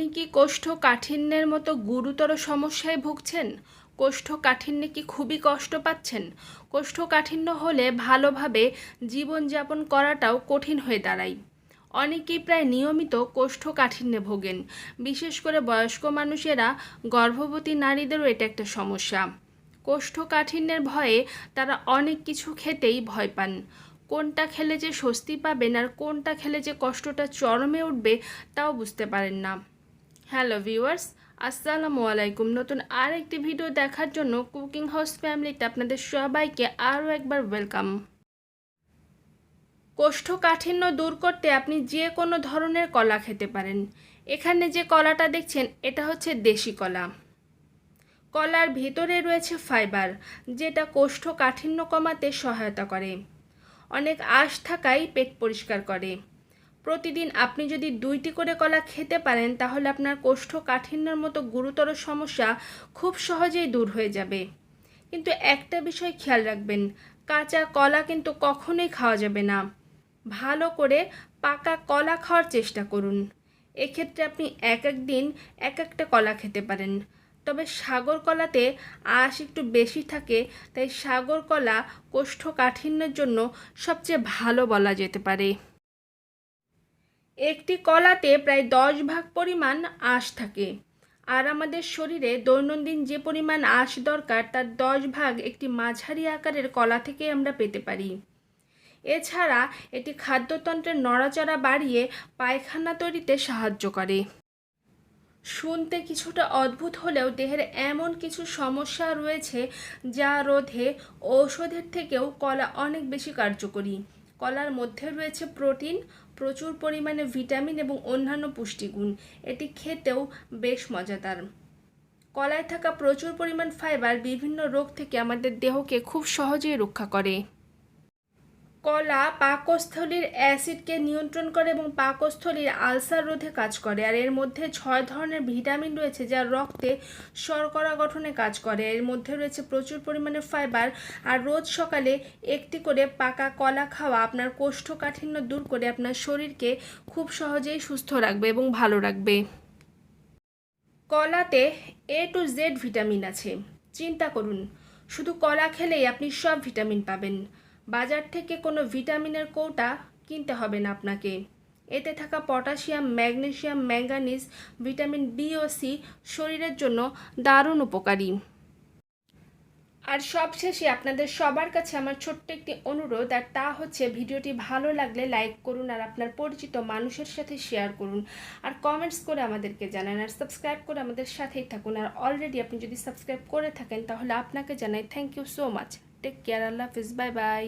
আপনি কি কোষ্ঠকাঠিন্যের মতো গুরুতর সমস্যায় ভুগছেন? কোষ্ঠকাঠিন্যে কি খুবই কষ্ট পাচ্ছেন? কোষ্ঠকাঠিন্য হলে ভালোভাবে জীবনযাপন করাটাও কঠিন হয়ে দাঁড়ায়। অনেকেই প্রায় নিয়মিত কোষ্ঠকাঠিন্যে ভোগেন। বিশেষ করে বয়স্ক মানুষেরা, গর্ভবতী নারীদেরও এটা একটা সমস্যা। কোষ্ঠকাঠিন্যের ভয়ে তারা অনেক কিছু খেতেই ভয় পান। কোনটা খেলে যে স্বস্তি পাবেন আর কোনটা খেলে যে কষ্টটা চরমে উঠবে তাও বুঝতে পারেন না। হ্যালো ভিউয়ার্স, আসসালামু আলাইকুম। নতুন আর একটি ভিডিও দেখার জন্য কুকিং হাউস ফ্যামিলিতে আপনাদের সবাইকে আরও একবার ওয়েলকাম। কোষ্ঠকাঠিন্য দূর করতে আপনি যে কোনো ধরনের কলা খেতে পারেন। এখানে যে কলাটা দেখছেন এটা হচ্ছে দেশি কলা। কলার ভেতরে রয়েছে ফাইবার, যেটা কোষ্ঠকাঠিন্য কমাতে সহায়তা করে। অনেক আঁশ থাকায় পেট পরিষ্কার করে। প্রতিদিন আপনি যদি 2টি করে কলা খেতে পারেন তাহলে আপনার কোষ্ঠকাঠিন্যের মতো গুরুতর সমস্যা খুব সহজেই দূর হয়ে যাবে। কিন্তু একটা বিষয় খেয়াল রাখবেন, কাঁচা কলা কিন্তু কখনোই খাওয়া যাবে না। ভালো করে পাকা কলা খাওয়ার চেষ্টা করুন। এক্ষেত্রে আপনি এক এক দিন এক একটা কলা খেতে পারেন। তবে সাগর কলাতে আঁশ একটু বেশি থাকে, তাই সাগর কলা কোষ্ঠকাঠিন্যের জন্য সবচেয়ে ভালো বলা যেতে পারে। একটি কলাতে প্রায় 10 ভাগ পরিমাণ আঁশ থাকে, আর আমাদের শরীরে দৈনন্দিন যে পরিমাণ আঁশ দরকার তার 10 ভাগ একটি মাঝারি আকারের কলা থেকে আমরা পেতে পারি। এছাড়া এটি খাদ্যতন্ত্রের নড়াচড়া বাড়িয়ে পায়খানা তৈরিতে সাহায্য করে। শুনতে কিছুটা অদ্ভুত হলেও দেহের এমন কিছু সমস্যা রয়েছে যা রোধে ঔষধের থেকেও কলা অনেক বেশি কার্যকরী। কলার মধ্যে রয়েছে প্রোটিন, প্রচুর পরিমাণে ভিটামিন এবং অন্যান্য পুষ্টিগুণ। এটি খেতেও বেশ মজাদার। কলায় থাকা প্রচুর পরিমাণ ফাইবার বিভিন্ন রোগ থেকে আমাদের দেহকে খুব সহজেই রক্ষা করে। কলা পাকস্থলীর অ্যাসিডকে নিয়ন্ত্রণ করে এবং পাকস্থলীর আলসার রোধে কাজ করে। আর এর মধ্যে 6 ধরনের ভিটামিন রয়েছে যা রক্তে শর্করা গঠনে কাজ করে। এর মধ্যে রয়েছে প্রচুর পরিমাণে ফাইবার। আর রোজ সকালে একটি করে পাকা কলা খাওয়া আপনার কোষ্ঠকাঠিন্য দূর করে আপনার শরীরকে খুব সহজেই সুস্থ রাখবে এবং ভালো রাখবে। কলাতে A to Z ভিটামিন আছে। চিন্তা করুন, শুধু কলা খেলেই আপনি সব ভিটামিন পাবেন। বাজার থেকে কোনো ভিটামিনের কৌটা কিনতে হবে না আপনাকে। এতে থাকা potassium, magnesium, manganese, vitamin B ও সি শরীরের জন্য দারুণ উপকারী। আর সবশেষে আপনাদের সবার কাছে আমার ছোট্ট একটি অনুরোধ, আর তা হচ্ছে ভিডিওটি ভালো লাগলে লাইক করুন, আর আপনার পরিচিত মানুষের সাথে শেয়ার করুন, আর কমেন্টস করে আমাদেরকে জানান, আর সাবস্ক্রাইব করে আমাদের সাথেই থাকুন। আর অলরেডি আপনি যদি সাবস্ক্রাইব করে থাকেন তাহলে আপনাকে জানাই thank you so much. Take care, আল্লাহ হাফিজ, বাই বাই।